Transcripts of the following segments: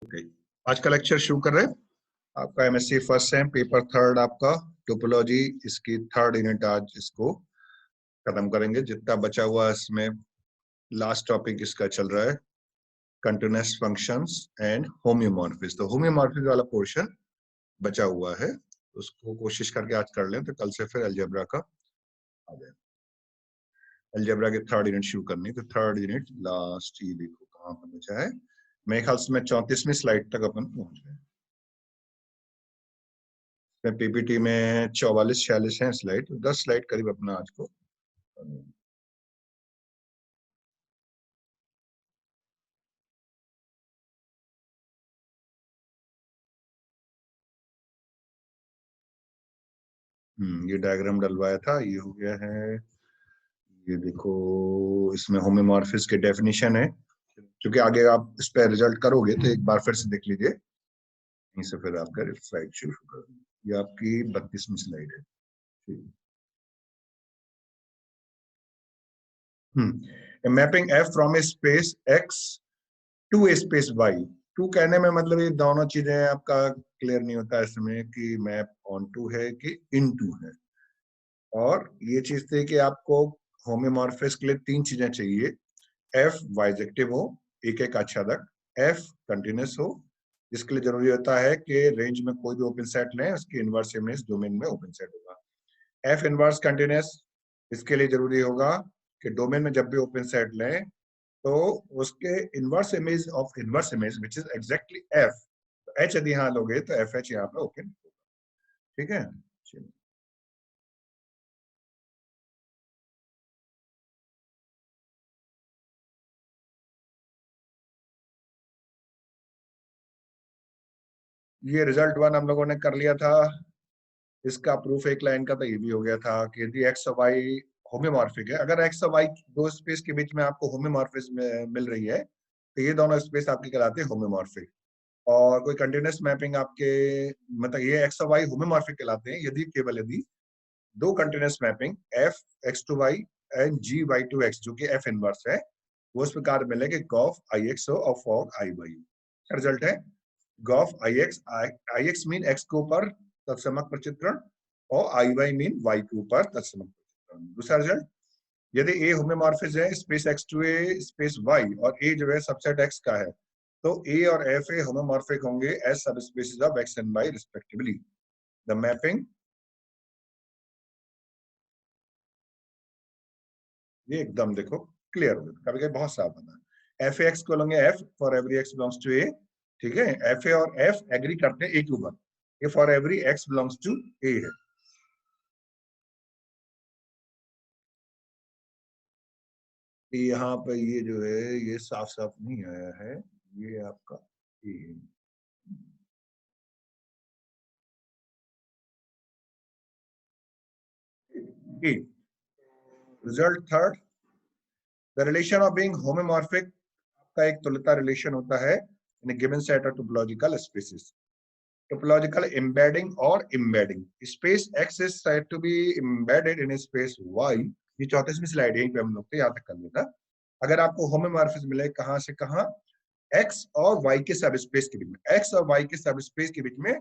Okay, आज का lecture शुरू कर रहे हैं। आपका MSc first sem paper third आपका टोपोलॉजी, इसकी थर्ड यूनिट आज इसको खत्म करेंगे। जितना बचा हुआ है इसमें लास्ट टॉपिक इसका चल रहा है कंटीन्यूअस फंक्शंस एंड होम्योमॉर्फिज्म। तो होम्योमॉर्फिज्म वाला पोर्शन बचा हुआ है, उसको कोशिश करके आज कर लें, तो कल से फिर अलजेब्रा का आ जाए। अलजेब्रा की थर्ड यूनिट शुरू करनी, तो थर्ड यूनिट लास्ट ये देखो कहाँ पर बचा है। मेरे ख्याल से मैं 34वीं स्लाइड तक अपन पहुंच गए। पीपीटी में 44-46 है स्लाइड, 10 स्लाइड करीब अपना आज को। ये डायग्राम डलवाया था, ये हो गया है। ये देखो इसमें होम्योमॉर्फिज्म के डेफिनेशन है, क्योंकि आगे आप इस पे रिजल्ट करोगे तो एक बार फिर से देख लीजिए। यहीं से फिर आपका स्लाइड शुरू कर दीजिए। ये आपकी 32वीं स्लाइड है। Mapping F from a space X to a space Y. To कहने में मतलब ये दोनों चीजें आपका क्लियर नहीं होता इसमें कि मैप ऑन टू है कि इन टू है। और ये चीज थी कि आपको होम्योमॉर्फिज्म के लिए तीन चीजें चाहिए। एफ बाइजेक्टिव हो, एक एक आच्छादक। एफ कंटिन्यूअस हो, जिसके लिए जरूरी होता है कि रेंज में कोई भी ओपन सेट लें, उसकी इनवर्स इमेज डोमेन में ओपन सेट होगा। एफ इनवर्स कंटिन्यूअस, इसके लिए जरूरी होगा कि डोमेन में जब भी ओपन सेट लें तो उसके inverse image of inverse image which is exactly F. H यदि यहाँ लोगे तो एफ एच यहाँ पे ओपन होगा। ठीक है, ये रिजल्ट वन हम लोगों ने कर लिया था। इसका प्रूफ एक लाइन का तो ये भी हो गया था कि यदि एक्स और वाई होम्योमॉर्फिक है, अगर एक्स और वाई दो स्पेस के बीच में आपको होम्योमॉर्फिज्म मिल रही है तो ये दोनों स्पेस आपकी कहलाती है होम्योमॉर्फिक। और कोई कंटिन्यूअस मैपिंग आपके, मतलब ये एक्स और वाई होम्योमॉर्फिक कहलाते हैं यदि केवल यदि दो continuous mapping F X to Y and G Y to X, जो कि एफ इनवर्स है, वो इस प्रकार मिले कि गॉफ आई एक्स हो और फॉग आई वाई। रिजल्ट है गॉफ आई एक्स मीन एक्स के ऊपर तत्समक प्रचित्रण और आई वाई मीन वाई के ऊपर तत्समक प्रचित्रण। दूसरा रिजल्ट, यदि ए होम्योमॉर्फिज्म है space X to a space Y और ए जो है सबसेट एक्स का है, तो ए और एफ ए होम्योमॉर्फिक होंगे as subspaces of X and Y respectively. The mapping, ये एकदम देखो क्लियर हो गया, कभी कभी बहुत साफ बना। एफ एक्स को लेंगे F for every X belongs to A. ठीक है, एफ ए और एफ एग्री करते हैं ए के ऊपर, ये for every X belongs to A है। यहाँ पे ये जो है ये साफ साफ नहीं आया है, ये आपका ए है। Result third, the relation of being homomorphic का एक तुल्यता रिलेशन होता है इन a given set of topological spaces. Topological embedding or embedding. Space X is said to be embedded in space Y. ये 34वीं स्लाइड है, यहीं पे हम लोग तो याद कर लेता। अगर आपको होमोमॉर्फिज्म मिले कहां से कहां, X और Y के सब स्पेस के बीच में, X और Y के सब स्पेस के बीच में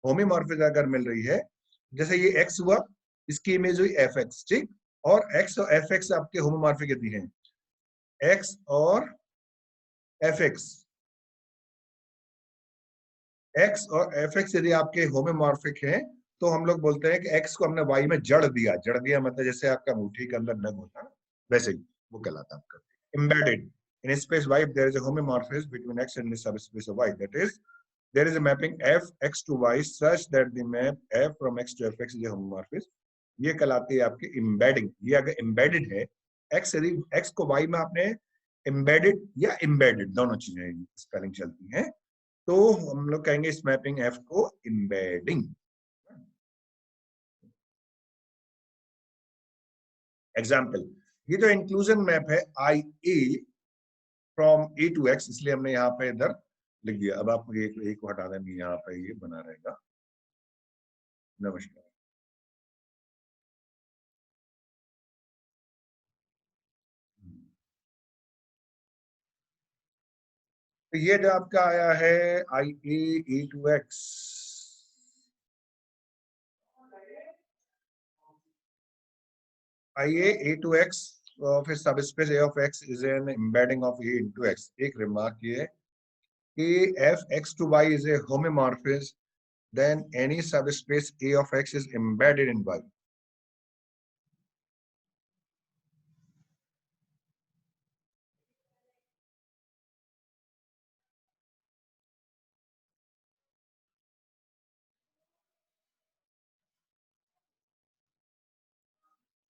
होमोमॉर्फिज्म अगर मिल रही है, जैसे ये X हुआ, इसकी इमेज हुई FX, ठीक। और X और FX आपके होमोमॉर्फिक यदि हैं, X और FX, एक्स और एफ एक्स यदि आपके होम्योमॉर्फिक हैं, तो हम लोग बोलते हैं कि एक्स को हमने वाई में जड़ दिया। जड़ दिया मतलब जैसे आपका अंगूठी के अंदर नग होता है, वैसे ही वो कहलाता है आपका embedded in a space y there is a homomorphism between x and the subspace of y, that is there is a mapping f x to y such that the map f from x to fx is a homomorphism। ये कहलाती है आपकी embedding। ये अगर embedded है, x यदि x को y में आपने embedded या embedded दोनों चीजें स्पेलिंग चलती हैं, तो हम लोग कहेंगे इस मैपिंग एफ को एम्बेडिंग। एग्जाम्पल, ये जो इंक्लूजन मैप है I A from A to x, इसलिए हमने यहाँ पे इधर लिख दिया। अब आप एक को हटा देंगे, यहाँ पे ये बना रहेगा। नमस्कार। तो ये जो आपका आया है I A to X, I A to X of subspace A of X is an embedding of A into X. एक रिमार्क ये है कि F X to Y is a homeomorphism, then any subspace A of X is embedded in Y.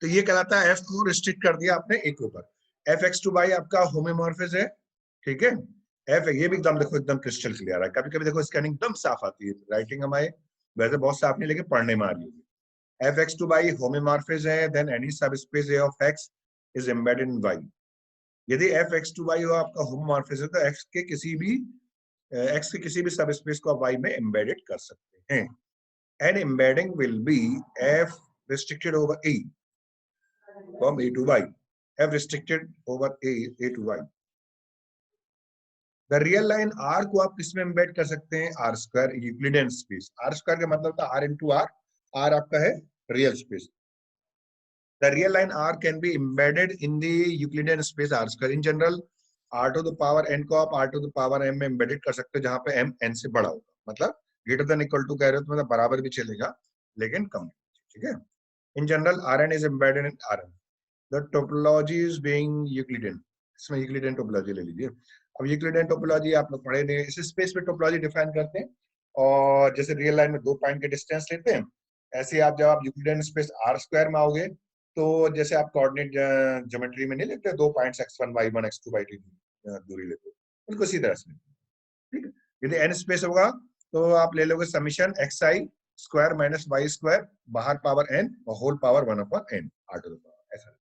तो ये कहलाता है F को restrict कर दिया आपने ए के ऊपर। एफ एक्स टू वाई आपका होमोमॉर्फिज्म है, ठीक है। एफ ये भी एकदम देखो एकदम क्रिस्टल क्लियर है। कभी कभी देखो स्कैनिंग एकदम साफ आती है, राइटिंग हमारे वैसे बहुत साफ नहीं लेकिन पढ़ने में आ रही होगी। F X to Y homeomorphism है, then any subspace A of X is embedded in Y. यदि एफ एक्स टू वाई हो आपका होमोमॉर्फिज्म तो एक्स के किसी भी सबस्पेस को आप वाई में एम्बेडेड कर सकते हैं। An embedding will be F restricted over A from A to Y. F restricted over A to Y. The real line R को आप किसमें एम्बेड कर सकते हैं? R square Euclidean space. R square का मतलब था R into R, R आपका है real space. The real line R can be embedded in the Euclidean space R square. In general, R to the power n को आप R to the power m में embedded कर सकते हो, जहां पे m n से बड़ा होगा। मतलब greater than equal to कह रहे हो तो मतलब बराबर भी चलेगा लेकिन कम, ठीक है। In general, Rn is embedded in Rn. The topology is being Euclidean. इसमें यूक्लिडियन टोपोलॉजी ले लीजिए। अब यूक्लिडियन टोपोलॉजी आप लोग पढ़े नहीं, इस स्पेस में टोपोलॉजी डिफाइन करते हैं और जैसे रियल लाइन में 2 पॉइंट के डिस्टेंस लेते हैं, ऐसे आप जब आप यूक्लिडियन स्पेस आर स्क्वायर में आओगे तो जैसे आप कोऑर्डिनेट ज्योमेट्री में नहीं लेते 2 points x1 y1 x2 y2 दूरी लेते हो, बिल्कुल इसी तरह से, ठीक है। यदि एन स्पेस होगा तो आप ले लोगे summation X I square minus Y square बाहर पावर एन और whole power 1/n R to the power, ऐसा।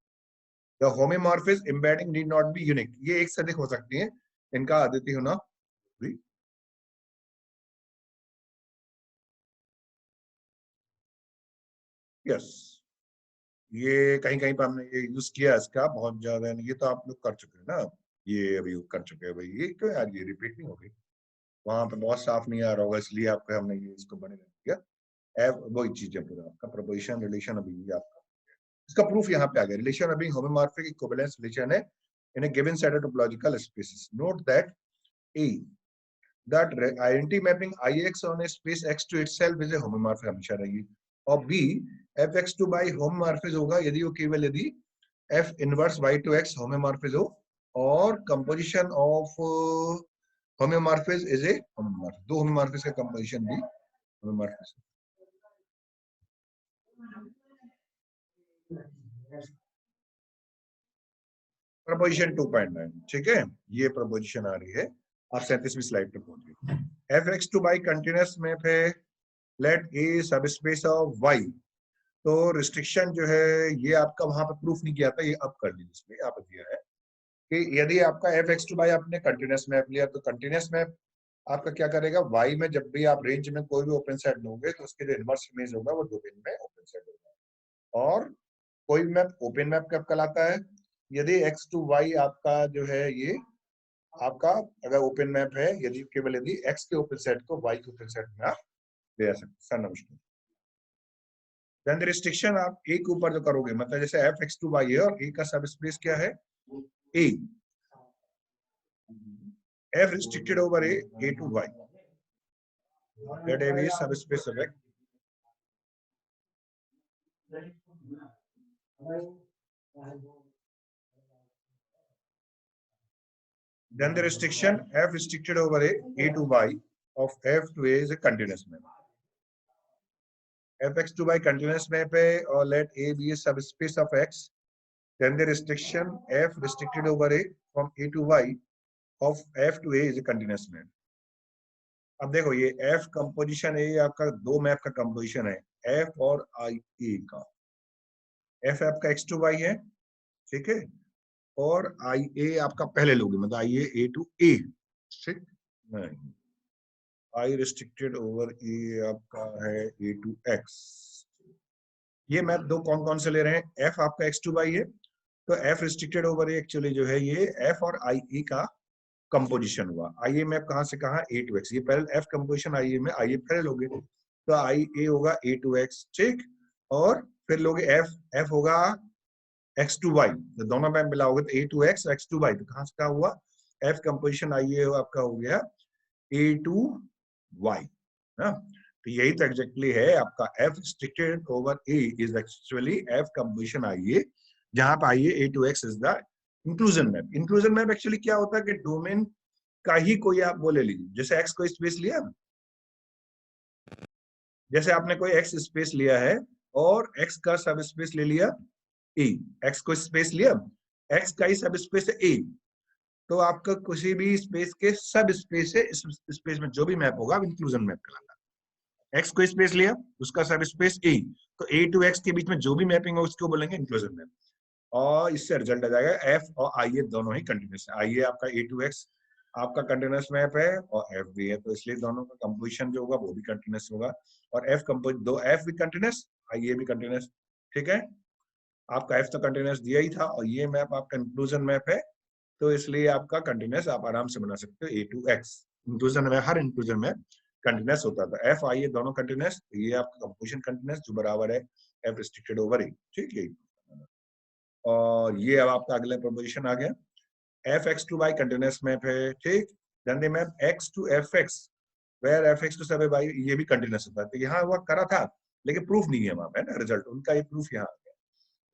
The homomorphism embedding need not be unique. ये एक से अधिक हो सकती है, इनका अद्वितीय होना भी। यस, ये कहीं कहीं पर हमने ये यूज किया इसका बहुत ज्यादा, ये तो आप लोग कर चुके हैं ना, ये अभी कर चुके हैं भाई। ये क्यों यार ये रिपीट नहीं हो गई, वहां पे बहुत साफ नहीं आ रहा होगा इसलिए आपको हमने ये इसको बने दिया। वही चीज है पूरा आपका प्रोपोजिशन रिलेशन अभी ये आपका इसका प्रूफ यहाँ पे आ गया। रिलेशन अभी होमोमॉर्फिक इक्विवेलेंस रिलेशन है in a given set of topological spaces. Note that A that identity mapping Ix on a space X to itself is a homomorphic हमेशा रहेगी। और B Fx to by homomorphism होगा यदि वो केवल यदि F inverse Y to X homomorphism हो और composition of homomorphism is a homomorphism। दो homomorphism का composition भी homomorphism। प्रपोजिशन 2.9, ठीक है, ये प्रपोजिशन आ रही है। आप 37वीं स्लाइड पे पहुंच गए। Fx to by कंटिन्यूअस में पे let A subspace of Y, तो रिस्ट्रिक्शन जो है ये आपका वहां पे प्रूफ नहीं किया था, ये अब कर लीजिए, इसमें यहाँ पे दिया है कि यदि आपका एफ एक्स टू वाई आपने कंटिन्यूअस मैप लिया तो कंटिन्यूअस मैप आपका क्या करेगा, वाई में जब भी आप रेंज में कोई भी ओपन सेट लोगे तो उसके जो इनवर्स इमेज होगा वो डोमेन में ओपन सेट होगा। और कोई मैप ओपन मैप कब कहलाता है, यदि एक्स टू वाई आपका जो है ये आपका अगर ओपन मैप है, यदि केवल यदि एक्स के ओपन सेट को वाई के ओपन सेट में आप ले सकते। सर नमस्कार। देन द रिस्ट्रिक्शन आप ए के ऊपर जो करोगे, मतलब जैसे एफ एक्स टू वाई है और ए का सब स्पेस क्या है A, F restricted over A to Y, that A subspace of X. Then the restriction f restricted over a to y of f to a is a continuous map. Fx to y continuous map है और let a be a subspace of x. Then the restriction f restricted over a from a to y of f to a is a continuous map. अब देखो ये f composition है, आपका दो map का composition है f और i a का। f आपका x to y है, ठीक है, और i a आपका पहले लोगे मतलब i a to a, ठीक नहीं, I restricted over A आपका है A to X। ये मैप दो कौन कौन से ले रहे हैं, F आपका X to Y है तो F restricted over A actually जो है ये F और I E का कंपोजिशन हुआ। आई ए मैप कहाँ से कहाँ, ए टू एक्स, ये पहले एफ कंपोजिशन आई ए में आई ए पैरेलल हो गए, तो आई ए होगा ए टू एक्स, ठीक, और फिर लोगे एफ, एफ होगा एक्स टू वाई, दोनों में मिला होगा तो A to X X to Y, तो कहाँ से क्या हुआ, एफ कंपोजिशन आई ए आपका हो गया ए टू वाई, तो यही तो एग्जैक्टली है आपका F restricted over A is actually F composition I A, जहां पे I A to X is the inclusion map. Inclusion map actually क्या होता है कि डोमेन का ही कोई आप वो ले लीजिए, जैसे एक्स को स्पेस लिया, जैसे आपने कोई एक्स स्पेस लिया है और एक्स का सब स्पेस ले लिया ए, एक्स को स्पेस लिया, एक्स का ही सब स्पेस है ए, तो आपका किसी भी स्पेस के सब स्पेस है, इस स्पेस में जो भी मैप होगा इंक्लूजन मैप कहलाता है। एक्स को स्पेस लिया, उसका सब स्पेस ए, तो ए टू एक्स के बीच में जो भी मैपिंग हो उसको बोलेंगे इंक्लूजन मैप, और इससे रिजल्ट आ जाएगा एफ और आई ए दोनों ही कंटिन्यूस है। आई ए आपका ए टू एक्स आपका कंटिन्यूस मैप है और एफ भी है, तो इसलिए दोनों का कंपोजिशन जो होगा वो भी कंटिन्यूस होगा, और एफ कंपोज दो एफ भी कंटिन्यूस आई ए भी कंटिन्यूस, ठीक है। आपका एफ तो कंटिन्यूस दिया ही था और ये मैप आपका इंक्लूजन मैप है, तो इसलिए आपका कंटिन्यूस आप आराम से बना सकते हो ए टू एक्स। इंक्लूजन में हर इंक्लूजन में कंटिन्यूस होता था, एफ आई ए दोनों कंटिन्यूस, ये आपका कंपोजिशन कंटिन्यूस जो बराबर है एफ रिस्ट्रिक्टेड ओवर ए, ठीक है। और ये अब आपका अगला प्रोपोजिशन आ गया, F X to Y continuous map है, ठीक, then the map X to F X where F X to sub Y, ये भी कंटिन्यूस होता है, तो यहाँ हुआ करा था लेकिन प्रूफ नहीं है वहां पे ना, रिजल्ट उनका ये प्रूफ यहाँ आ गया।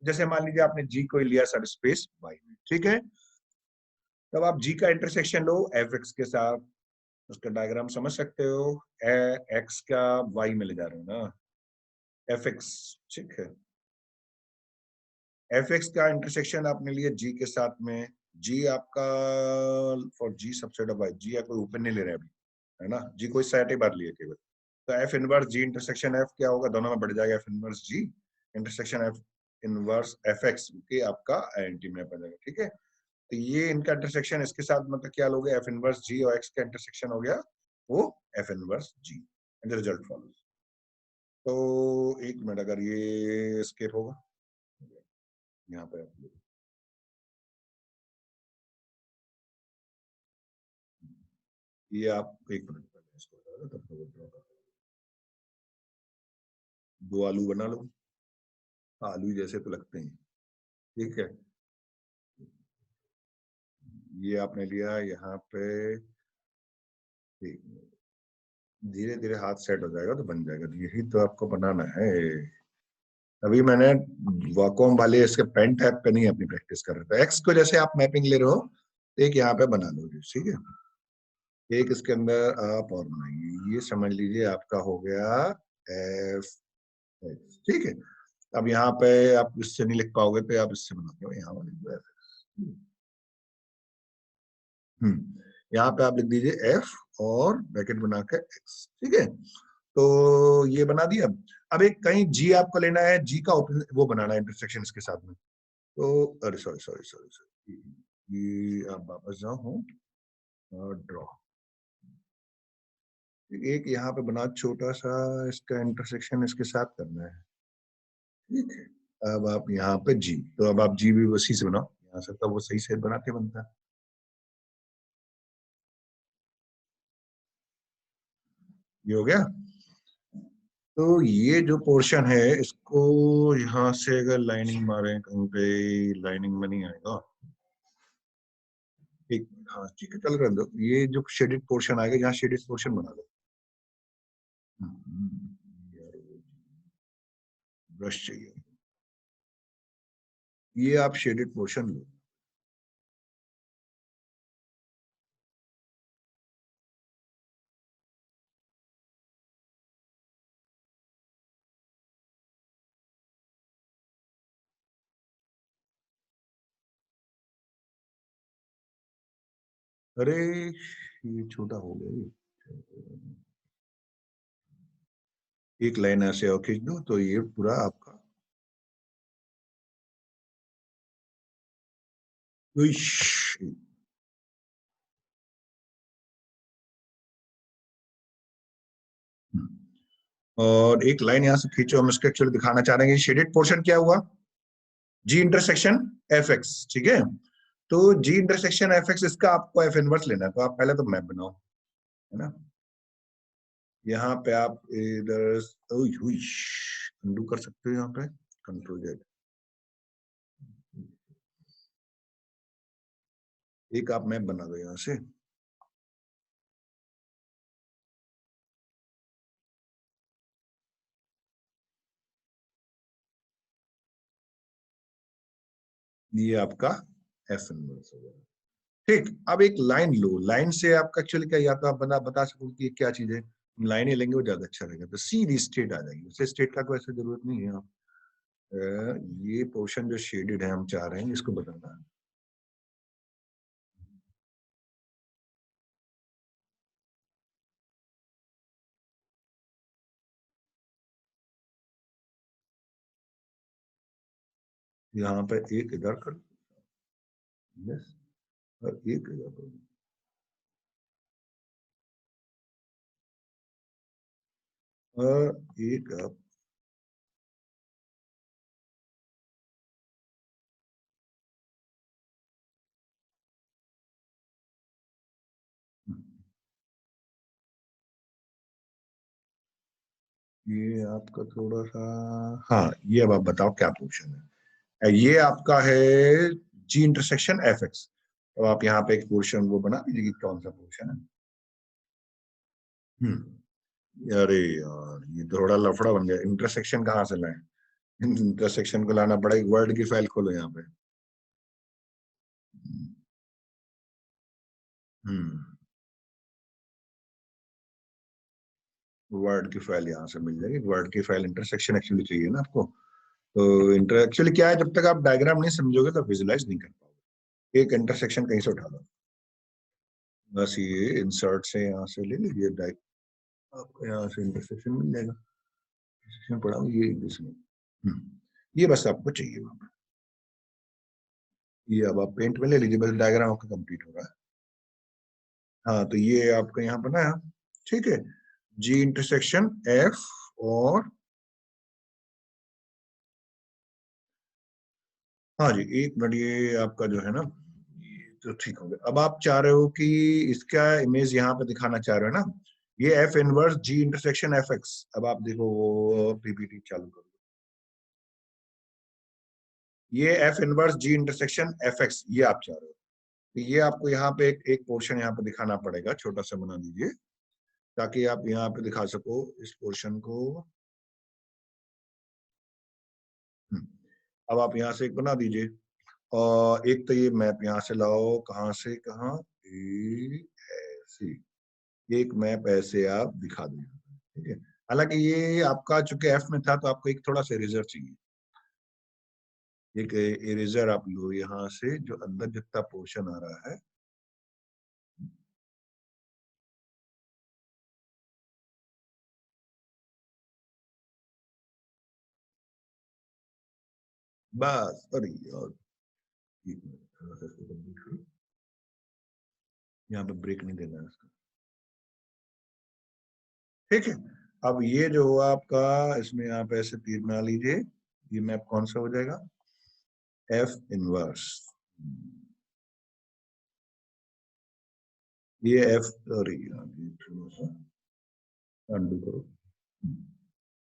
जैसे मान लीजिए आपने जी को लिया सब स्पेस वाई में, ठीक है, तब आप जी का इंटरसेक्शन लो एफ एक्स के साथ, उसका डायग्राम समझ सकते हो, एक्स का वाई में ले जा रहे हो ना, एफ एक्स, ठीक है, एफ एक्स का इंटरसेक्शन आपने लिया जी के साथ में, जी आपका for G subset of Y, G या कोई ऊपर नहीं ले रहे अभी, है ना, जी कोई सेट ही बार लिए केवल, तो एफ इनवर्स जी इंटरसेक्शन एफ क्या होगा, दोनों में बढ़ जाएगा, एफ इनवर्स जी intersection F inverse F x के आपका एंटी मैप आ जाएगा, ठीक है। तो ये इनका इंटरसेक्शन इसके साथ मतलब क्या लोगे, एफ इनवर्स जी और एक्स का इंटरसेक्शन हो गया वो F inverse G, and the result follows. तो एक मिनट, अगर ये स्केप होगा यहाँ पे, ये आप एक मिनट पहले इसको तब तक दो आलू बना लो, आलू जैसे तो लगते हैं, ठीक है। ये आपने लिया यहाँ पे, धीरे धीरे हाथ सेट हो जाएगा तो बन जाएगा, तो यही तो आपको बनाना है। अभी मैंने वाकॉम वाले इसके पेन टैब पे नहीं अपनी प्रैक्टिस कर रहा था, एक्स को जैसे आप मैपिंग ले रहे हो एक यहाँ पे बना लो, ठीक है, एक इसके अंदर आप और बनाइए, ये समझ लीजिए आपका हो गया एफ एक्स, ठीक है। अब यहाँ पे आप इससे नहीं लिख पाओगे तो आप इससे बनाते हो, यहाँ वाले यहाँ पे आप लिख दीजिए एफ और ब्रैकेट बना के एक्स, ठीक है, तो ये बना दिया। अब एक कहीं जी आपको लेना है, जी का वो बनाना है इंटरसेक्शन इसके साथ में, तो अरे सॉरी सॉरी सॉरी सॉरी, ये आप वापस जाओ हूँ और ड्रॉ, एक यहाँ पे बना छोटा सा इसका इंटरसेक्शन इसके साथ करना है, ठीक है। अब आप यहाँ पे जी, तो अब आप जी भी उसी से बनाओ, यहाँ से तब वो सही से बनाते बनता है, ये हो गया। तो ये जो पोर्शन है इसको यहाँ से अगर लाइनिंग मारे कहीं पे, लाइनिंग में नहीं आएगा, ठीक, हाँ ठीक है, चल रहा दो, ये जो शेडेड पोर्शन आएगा यहाँ शेडेड पोर्शन बना दो, ब्रश चाहिए, ये आप शेडेड पोर्शन लो, अरे ये छोटा हो गया, एक लाइन ऐसे और खींच दो तो ये पूरा आपका, और एक लाइन यहाँ से खींचो, हम इसको एक्चुअली दिखाना चाह रहे हैं शेडेड पोर्शन क्या हुआ, जी इंटरसेक्शन एफ एक्स, ठीक है, तो जी इंटरसेक्शन एफ एक्स, इसका आपको एफ इनवर्स लेना है, तो आप पहले तो मैप बनाओ, है ना। यहाँ पे आप इधर अंडू कर सकते हो, यहाँ पे कंट्रोल जेड, एक आप मैप बना दो यहाँ से। ये आपका एफ इनवर्स हो गया। ठीक, अब एक लाइन लो, लाइन से आपका एक्चुअली क्या, या तो आप बता सको कि ये क्या चीज है, लाइनें लेंगे वो ज्यादा अच्छा रहेगा, तो सीधी स्ट्रेट आ जाएगी, उससे स्ट्रेट का कोई ऐसा जरूरत नहीं है। आप ये पोर्शन जो शेडेड है हम चाह रहे हैं इसको बदलना है। यहाँ पे एक इधर कर, यस, और एक इधर कर, और एक आप, ये आपका थोड़ा सा, हाँ ये अब आप बताओ क्या पोर्शन है। ये आपका है जी इंटरसेक्शन एफ एक्स, तो आप यहाँ पे एक पोर्शन वो बना दीजिए कि कौन सा पोर्शन है। अरे यार ये तो थोड़ा लफड़ा बन गया, इंटरसेक्शन कहाँ से लाए, इंटरसेक्शन को लाना पड़ेगा, वर्ड की फाइल खोलो यहाँ पे। हम्म वर्ड की फाइल यहाँ से मिल जाएगी, वर्ड की फाइल, इंटरसेक्शन एक्चुअली चाहिए ना आपको, तो इंटर एक्चुअली क्या है, जब तक आप डायग्राम नहीं समझोगे तो विजुलाइज नहीं कर पाओगे। एक इंटरसेक्शन कहीं से उठा लो, बस ये इंसर्ट से यहाँ से ले लीजिए, आपको यहाँ से इंटरसेक्शन मिल जाएगा, इंटरसेक्शन पड़ा हुआ ये इसमें। ये बस आपको चाहिए वहां पर। ये अब आप पेंट में ले लीजिए, बस डायग्राम आपका कंप्लीट हो रहा है। हाँ तो ये आपका यहाँ बनाया, ठीक है, जी इंटरसेक्शन एफ, और हाँ जी एक मिनट, ये आपका जो है ना, ये तो ठीक हो गया। अब आप चाह रहे हो कि इसका इमेज यहाँ पे दिखाना चाह रहे हो ना, ये एफ इनवर्स जी इंटरसेक्शन एफ एक्स, अब आप देखो वो पीपीटी चालू करो, ये एफ इनवर्स जी इंटरसेक्शन एफ एक्स, ये आप चाह रहे हो, तो ये आपको यहाँ पे एक पोर्शन यहाँ पे दिखाना पड़ेगा, छोटा सा बना दीजिए ताकि आप यहाँ पे दिखा सको इस पोर्शन को। हम्म, अब आप यहाँ से एक बना दीजिए, और एक तो ये मैप यहाँ से लाओ, कहाँ से कहाँ, ऐसे एक मैप ऐसे आप दिखा दो, ठीक है। हालांकि ये आपका चूंकि एफ में था तो आपको एक थोड़ा सा इरेजर चाहिए, एक इरेजर आप लो यहाँ से, जो अंदर जितना पोर्शन आ रहा है, बस। अरे यार एक मिनट, थोड़ा सा इसको complete करो। यहाँ पे ब्रेक नहीं देना है इसका, ठीक है। अब ये जो हुआ आपका, इसमें आप ऐसे तीर बना लीजिए, ये मैप कौन सा हो जाएगा, एफ इनवर्स, ये एफ, अरे यार ये थोड़ा सा अनडू करो,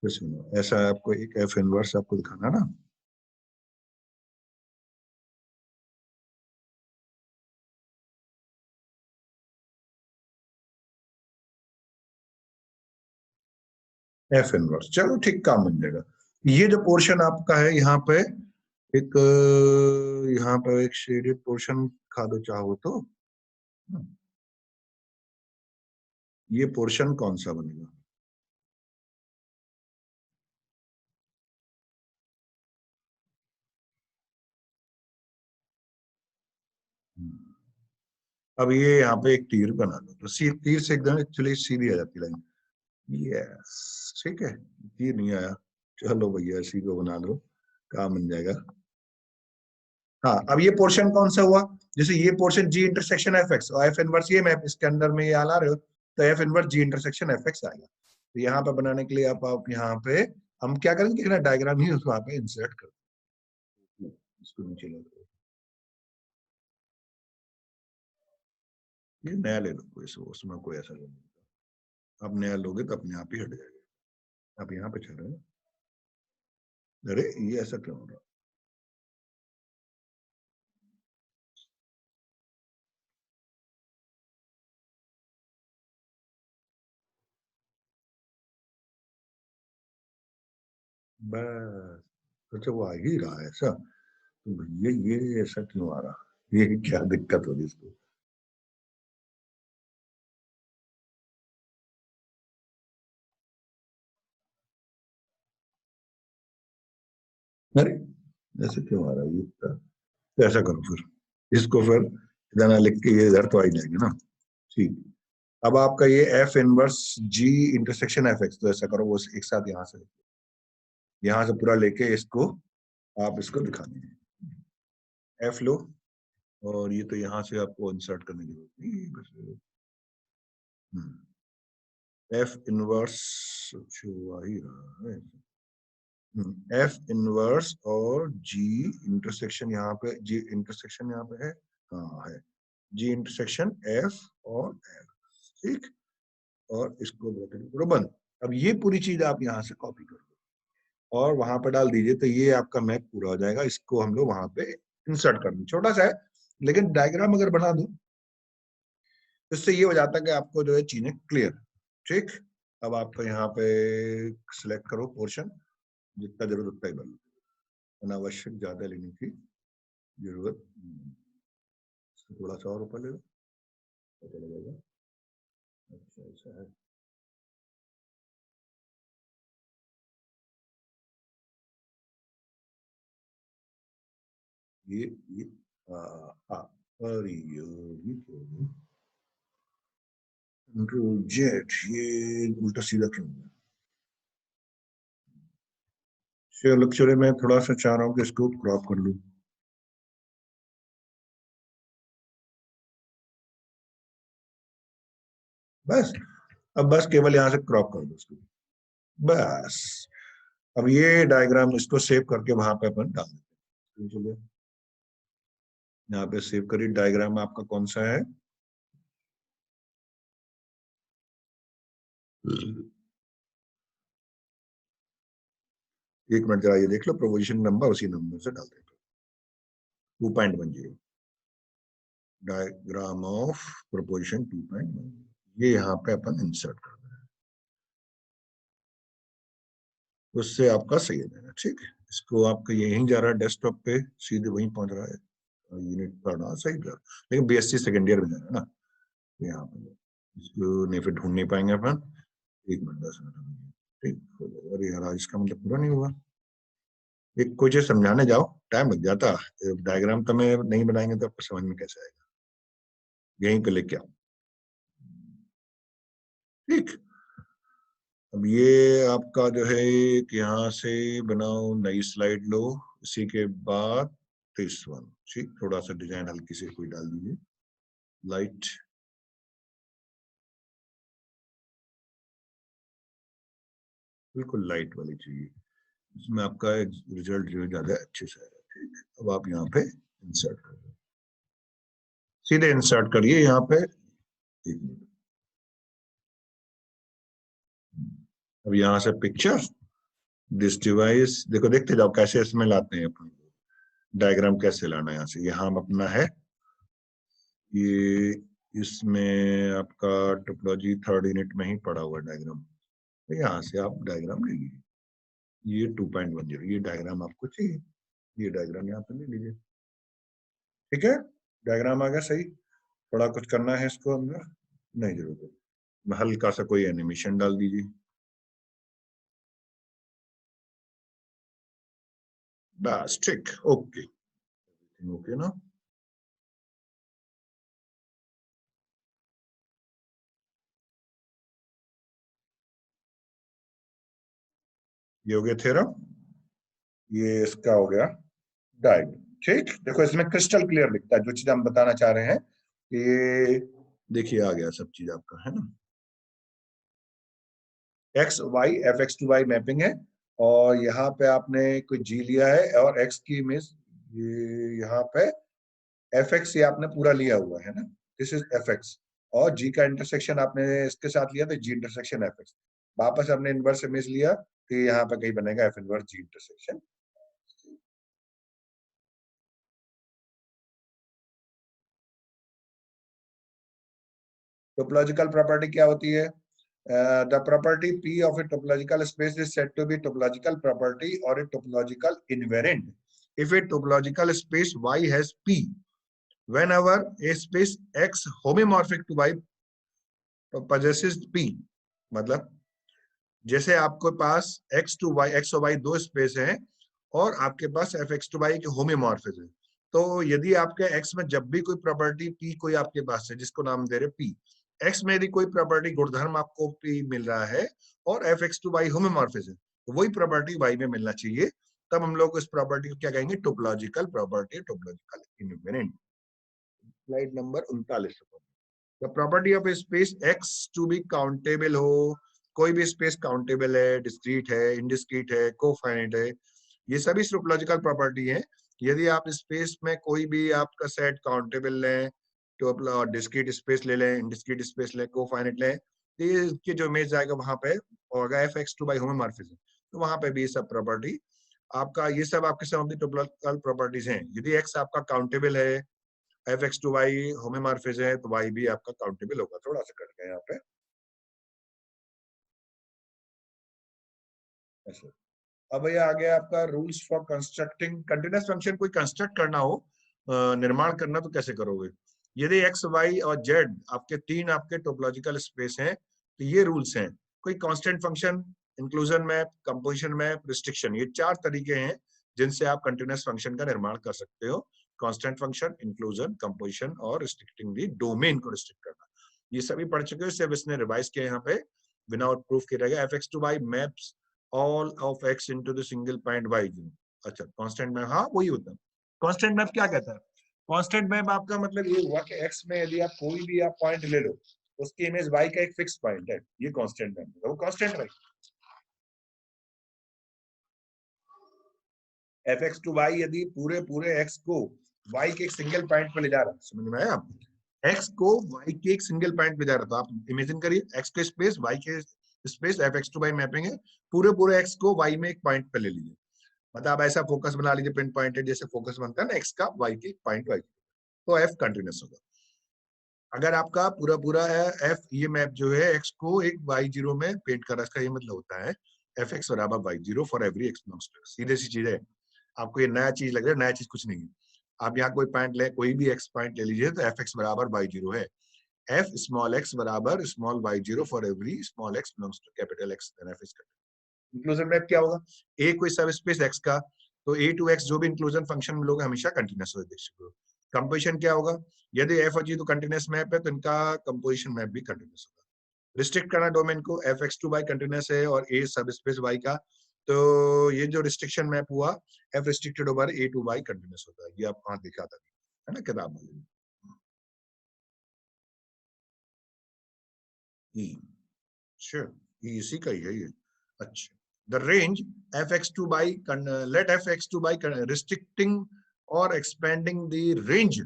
फिर सुनो, ऐसा आपको एक एफ इनवर्स आपको दिखाना ना, एफ इनवर्स, चलो ठीक, काम बन जाएगा। ये जो पोर्शन आपका है यहाँ पे, एक यहाँ पे एक शेडेड पोर्शन खा दो चाहो तो, ये पोर्शन कौन सा बनेगा, अब ये यहाँ पे एक तीर बना दो, तो तीर से एकदम एक्चुअली सीधी आ जाती लाइन, यस ठीक है, तीर नहीं आया, चलो भैया इसी को बना लो, काम बन जाएगा। हाँ अब ये पोर्शन कौन सा हुआ, जैसे ये पोर्शन जी इंटरसेक्शन एफ एक्स, और एफ इनवर्स ये मैप इसके अंदर में ये आ रहे हो, तो एफ इनवर्स जी इंटरसेक्शन एफ एक्स आएगा। तो यहाँ पे बनाने के लिए आप यहाँ पे हम क्या करेंगे कि ना डायग्राम ही उसको वहाँ पे इंसर्ट कर दो, इसको नीचे लो, ये नया ले लो, कोई उसमें कोई ऐसा नहीं, आप नया लोगे तो अपने आप ही हट जाएगा। आप यहाँ पे चल रहे हैं, अरे ये ऐसा क्यों हो रहा? बस, तो वो आ ही रहा है ऐसा, तो भैया ये ऐसा क्यों आ रहा, ये क्या दिक्कत हो रही इसको? अरे ऐसे क्यों आ रहा है ये? तो ऐसा करो फिर, इसको फिर इधर लिख के ये इधर तो आ ही जाएगी ना। ठीक, अब आपका ये एफ इनवर्स जी इंटरसेक्शन एफ एक्स, तो ऐसा करो वो एक साथ यहाँ से पूरा लेके इसको आप इसको दिखा दीजिए। एफ लो, और ये तो यहाँ से आपको इंसर्ट करने की जरूरत नहीं बस। एफ इनवर्स जो आ ही रहा है, एफ इनवर्स और जी इंटरसेक्शन यहाँ पे, जी इंटरसेक्शन यहाँ पे है, हाँ है, जी इंटरसेक्शन एफ और एफ, ठीक, और इसको ब्रैकेट में करो बंद। अब ये पूरी चीज आप यहाँ से कॉपी कर लो और वहां पर डाल दीजिए, तो ये आपका मैप पूरा हो जाएगा। इसको हम लोग वहां पे इंसर्ट कर दें, छोटा सा है लेकिन डायग्राम अगर बना दो तो इससे ये हो जाता है कि आपको जो है चीजें क्लियर, ठीक। अब आपको यहाँ पे सिलेक्ट करो पोर्शन, जितना जरूरत उतना ही बन लो, अनावश्यक ज्यादा लेने की जरूरत नहीं। इसको थोड़ा सा और ऊपर ले लो, पता लगेगा। अच्छा ऐसा है, ये आ, आ, और ये कंट्रोल जेड, ये उल्टा सीधा क्यों है? चलो मैं थोड़ा सा चाह रहा हूँ कि इसको क्रॉप कर लूँ, बस। अब बस केवल यहाँ से क्रॉप कर दो इसको, बस। अब ये डायग्राम इसको सेव करके वहां पे अपन डाल देते हैं। चलिए यहाँ पे सेव करिए, डायग्राम आपका कौन सा है? एक मिनट जरा ये देख लो, प्रोपोजिशन नंबर उसी नंबर से डाल देते, 2.10, डायग्राम ऑफ प्रोपोजिशन 2.1, ये यहाँ पे अपन इंसर्ट कर दें, उससे आपका सही हो जाएगा, ठीक है। इसको आपका यहीं जा रहा है डेस्कटॉप पे, सीधे वहीं पहुंच रहा है, यूनिट पढ़ना सही कर, लेकिन बीएससी सेकेंड ईयर में जा रहा है ना, यहाँ पे इसको नहीं फिर ढूंढ नहीं पाएंगे अपन। एक मिनट 10 मिनट, ठीक हो जाएगा। अरे यार इसका मतलब पूरा नहीं हुआ, एक कोई चीज समझाने जाओ टाइम लग जाता, डायग्राम तो मैं नहीं बनाएंगे तो आपको समझ में कैसे आएगा, यहीं पे लेके आओ, ठीक। अब ये आपका जो है कि यहाँ से बनाओ, नई स्लाइड लो, इसी के बाद दिस वन, ठीक, थोड़ा सा डिजाइन हल्की से कोई डाल दीजिए, लाइट, बिल्कुल लाइट वाली चाहिए, इसमें आपका रिजल्ट जो है ज्यादा अच्छे से आएगा, ठीक। अब आप यहाँ पे इंसर्ट कर दो, सीधे इंसर्ट करिए यहाँ पे, एक मिनट। अब यहाँ से पिक्चर, दिस डिवाइस, देखो देखते जाओ कैसे इसमें लाते हैं अपन, डायग्राम कैसे लाना है यहाँ से, यहाँ अपना है ये, इसमें आपका टोपोलॉजी थर्ड यूनिट में ही पड़ा हुआ डायग्राम, तो यहाँ से आप डायग्राम ले लीजिए, ये 2.10, ये डायग्राम आपको चाहिए, ये डायग्राम यहाँ पे ले लीजिए, ठीक है। डायग्राम आ गया सही, थोड़ा कुछ करना है इसको अंदर, नहीं जरूरत है, हल्का सा कोई एनिमेशन डाल दीजिए, बस ठीक, ओके, ओके ना। ये हो गया थ्योरम, ये इसका हो गया डायग्राम, ठीक। देखो इसमें क्रिस्टल क्लियर दिखता है जो चीज हम बताना चाह रहे हैं, कि देखिए आ गया सब चीज आपका, है ना, X Y F X to Y mapping है, और यहाँ पे आपने कोई जी लिया है और एक्स की इमेज, ये यहाँ पे एफ एक्स ये आपने पूरा लिया हुआ है ना, दिस इज एफ एक्स, और जी का इंटरसेक्शन आपने इसके साथ लिया तो जी इंटरसेक्शन एफ एक्स, वापस हमने इनवर्स इमेज लिया तो यहाँ पे कहीं बनेगा एफ इनवर्स जी इंटरसेक्शन। टोपोलॉजिकल प्रॉपर्टी क्या होती है? The property P of a topological space is said to be topological property or a topological invariant if a topological space Y has P whenever a space X homomorphic to Y possesses P। मतलब जैसे आपके पास x और Y दो space हैं और आपके पास F X to Y के homomorphism है, तो यदि आपके एक्स में जब भी कोई प्रॉपर्टी पी कोई आपके पास है जिसको नाम दे रहे पी, एक्स में यदि कोई प्रॉपर्टी गुणधर्म आपको पी मिल रहा है और F X to Y homeomorphism है, तो वही प्रॉपर्टी वाई में मिलना चाहिए, तब हम लोग उस प्रॉपर्टी को क्या कहेंगे? Topological property, topological invariant. Slide number 39। The property of a space X to be countable हो, कोई भी स्पेस काउंटेबल है, डिस्क्रीट है, इनडिस्क्रीट है, कोफाइनाइट है, ये सभी टोपोलॉजिकल प्रॉपर्टी है। यदि आप स्पेस में कोई भी आपका सेट काउंटेबल लें, तो डिस्क्रीट स्पेस ले लें, इनडिस्क्रीट स्पेस लें, कोफाइनाइट लें, तो ये इसके जो इमेज आएगा वहां पे होगा F X to by homomorphism, तो वहां पे भी ये सब प्रॉपर्टी आपका, ये सब आपके सब टोपोलॉजिकल प्रॉपर्टीज हैं। यदि एक्स आपका काउंटेबल है, F X to Y homeomorphism है, तो वाई भी आपका काउंटेबल होगा। थोड़ा सा कट गया यहाँ पे ऐसे। अब भैया आ गया आपका rules for constructing continuous function. कोई कंस्ट्रक्ट करना हो, निर्माण करना, तो कैसे करोगे? यदि एक्स वाई और जेड आपके तीन आपके टोपोलॉजिकल स्पेस हैं, तो ये रूल्स हैं। कोई constant function, inclusion map, composition map, restriction, ये चार तरीके हैं जिनसे आप कंटिन्यूअस फंक्शन का निर्माण कर सकते हो। कांस्टेंट फंक्शन, इंक्लूजन, कंपोजिशन और रिस्ट्रिक्टिंग दी डोमेन को रिस्ट्रिक्ट करना, ये सभी पढ़ चुके हो, सिर्फ इसने रिवाइज किया यहाँ पे विदाउट प्रूफ किया रहेगा। F X to Y maps all of x into the single point y। अच्छा, कांस्टेंट मैप, हाँ वही होता है। कांस्टेंट मैप क्या कहता है? कांस्टेंट मैप आपका मतलब ये हुआ कि x में यदि आप कोई भी आप पॉइंट ले लो, उसकी इमेज y का एक फिक्स पॉइंट है, ये कांस्टेंट मैप है, वो कांस्टेंट है। एफ एक्स टू वाई यदि पूरे पूरे x को y के एक सिंगल पॉइंट पे ले जा रहा है, समझ में आया? x को y के एक सिंगल पॉइंट पे जा रहा था, आप इमेजिन करिए x के स्पेस y के space, F X to Y mapping है, पूरे पूरे x को y में एक पॉइंट पे ले लीजिए। मतलब आप ऐसा फोकस बना लीजिए, पिन पॉइंटेड जैसे फोकस बनता है ना एक्स का वाई के पॉइंट वाई, तो एफ कंटिन्यूस होगा। अगर आपका पूरा पूरा है एफ, ये मैप जो है एक्स को एक वाई जीरो में पेंट कर रहा है, ये मतलब होता है एफ एक्स बराबर Y zero for every X belongs to, सीधे सी चीज है। आपको ये नया चीज लग रहा है, नया चीज कुछ नहीं है। आप यहाँ कोई पॉइंट ले, कोई भी एक्स पॉइंट ले लीजिए, तो एफ एक्स बराबर वाई जीरो है। एफ स्मॉल एक्स बराबर small Y zero for every small X belongs to capital X, then F is. Inclusion map क्या होगा? ए कोई सब स्पेस एक्स का, तो ए टू एक्स जो भी इंक्लूजन फंक्शन मिलोगे हमेशा कंटिन्यूस होगा। कंपोजिशन क्या होगा? यदि एफ और जी तो कंटिन्यूस मैप है, तो इनका कंपोजिशन मैप भी कंटिन्यूस होगा। रिस्ट्रिक्ट करना डोमेन को, F X to Y continuous है और ए सब स्पेस वाई का, तो ये जो रिस्ट्रिक्शन मैप हुआ F restricted over A to Y continuous होता है। ये आप वहां दिखा था, है ना किताब में? ई, श्योर, ये इसी का ही है ये। अच्छा, the range F X to by, let F X to by restricting और एक्सपेंडिंग द रेंज,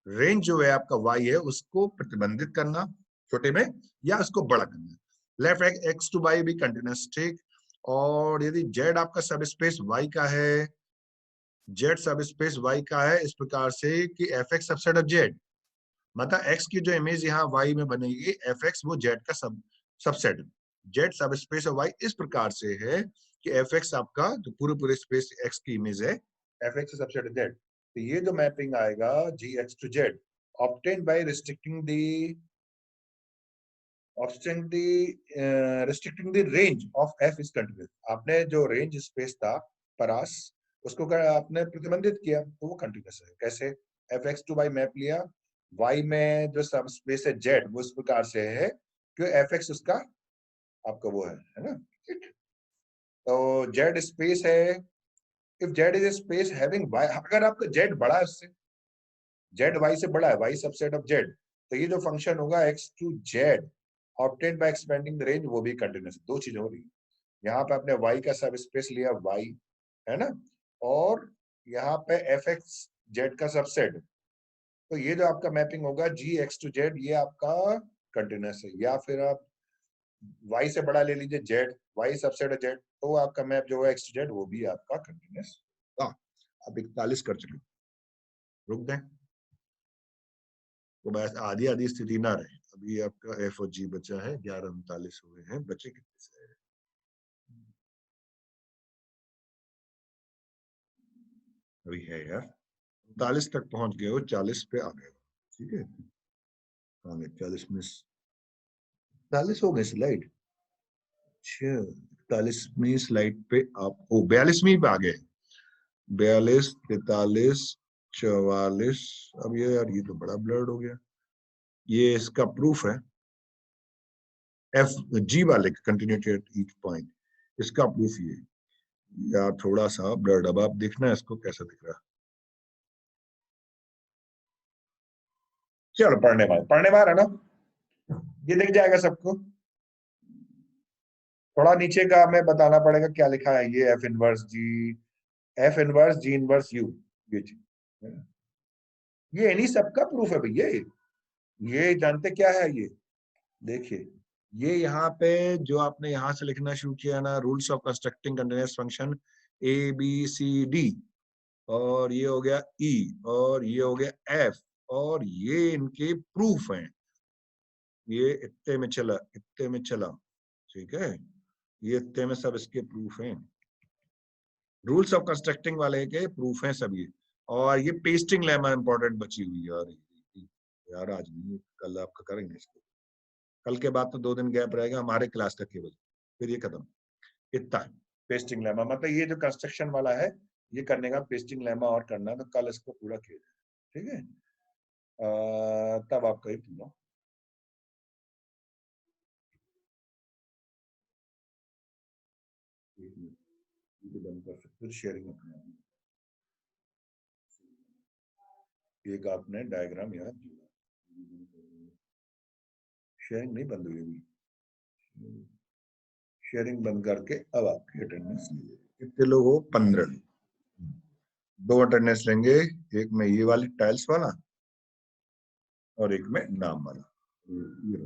रेंज जो है आपका वाई है उसको प्रतिबंधित करना छोटे में या उसको बड़ा करना। लेफ्ट एक्स टू बाई भी कंटिन्यूस, ठीक। और यदि जेड आपका सब स्पेस वाई का है, जेड सब स्पेस वाई का है, इस प्रकार से कि F X subset of Z, मतलब एक्स की जो इमेज यहाँ वाई में बनेगी, एफ एक्स वो जेड का सबसेट, जेड सब स्पेस ऑफ वाई इस प्रकार से है कि एफ एक्स आपका जो पूरे पूरे स्पेस एक्स की इमेज है, एफ एक्स सबसेट जेड, तो ये जो मैपिंग आएगा G X to Z obtained by restricting the restricting the range of F is continuous. आपने जो रेंज स्पेस था परास, उसको आपने प्रतिबंधित किया तो वो कंटिन्यूस है। कैसे? F X to by map लिया, वाई में जो सब स्पेस है जेड वो इस प्रकार से है कि एफ एक्स उसका आपका वो है ना, ठीक। तो जेड स्पेस है, if Z is a space having Y, अगर आपका जेड बड़ा है उससे, जेड वाई से बड़ा है, वाई सबसेट ऑफ जेड, तो ये जो फंक्शन होगा X to Z obtained by expanding the range, वो भी कंटिन्यूस। दो चीजें हो रही है, यहाँ पे आपने y का सब स्पेस लिया y, है ना, और यहाँ पे एफ एक्स जेड का सबसेट, तो ये जो आपका मैपिंग होगा G(x)to(z), ये आपका कंटिन्यूस है, या फिर आप y से बड़ा ले लीजिए z, y सबसेट है z, तो आपका मैप जो है x to z वो भी आपका कंटिन्यूस। अब 41 कर चुके, रुक दें तो बस आधी आधी स्थिति ना रहे। अभी आपका f और g बचा है, 11:39 हुए हैं, बचे कितने से? अभी है यार 39 तक पहुंच गए हो, 40 पे आ गए, ठीक है। 40 में 40 हो गए स्लाइड, 41वीं स्लाइड पे आप 42वीं पे आ गए, 42, 43, 44। अब ये यार ये तो बड़ा ब्लर्ड हो गया, ये इसका प्रूफ है एफ जी वाले कंटिन्यूटी एट ईच पॉइंट, इसका प्रूफ ये यार थोड़ा सा ब्लर्ड। अब आप देखना इसको कैसा दिख रहा है। चलो पढ़ने बार है ना, ये दिख जाएगा सबको। थोड़ा नीचे का हमें बताना पड़ेगा क्या लिखा है, ये F inverse ji inverse you, ये चीज, ये इन्हीं सबका प्रूफ है भैया। ये जानते क्या है, ये देखिए, ये यहाँ पे जो आपने यहाँ से लिखना शुरू किया ना, rules of constructing continuous function ABCD, और ये हो गया E, और ये हो गया F, और ये इनके प्रूफ हैं। ये इतने में चला, ठीक है, ये इतने में सब इसके प्रूफ हैं, रूल्स ऑफ कंस्ट्रक्टिंग वाले के प्रूफ हैं सब ये। और ये पेस्टिंग लेमा इंपॉर्टेंट बची हुई है यार आज नहीं, कल आपका करेंगे इसको, कल के बाद तो 2 दिन गैप रहेगा हमारे क्लास का केवल, फिर ये खत्म। इतना पेस्टिंग लेमा मतलब ये जो कंस्ट्रक्शन वाला है, ये करने का पेस्टिंग लेमा और करना है, तो कल इसको पूरा किया जाए, ठीक है। तब आपका ये पूरा बंद कर सकते, फिर शेयरिंग अपने एक आपने डायग्राम यार, शेयरिंग नहीं बंद हुई अभी, शेयरिंग बंद करके अब आपकी अटेंडेंस कितने लोग हो, 15। 2 अटेंडेंस लेंगे, एक में ये वाली टाइल्स वाला और एक में नाम वाला, ये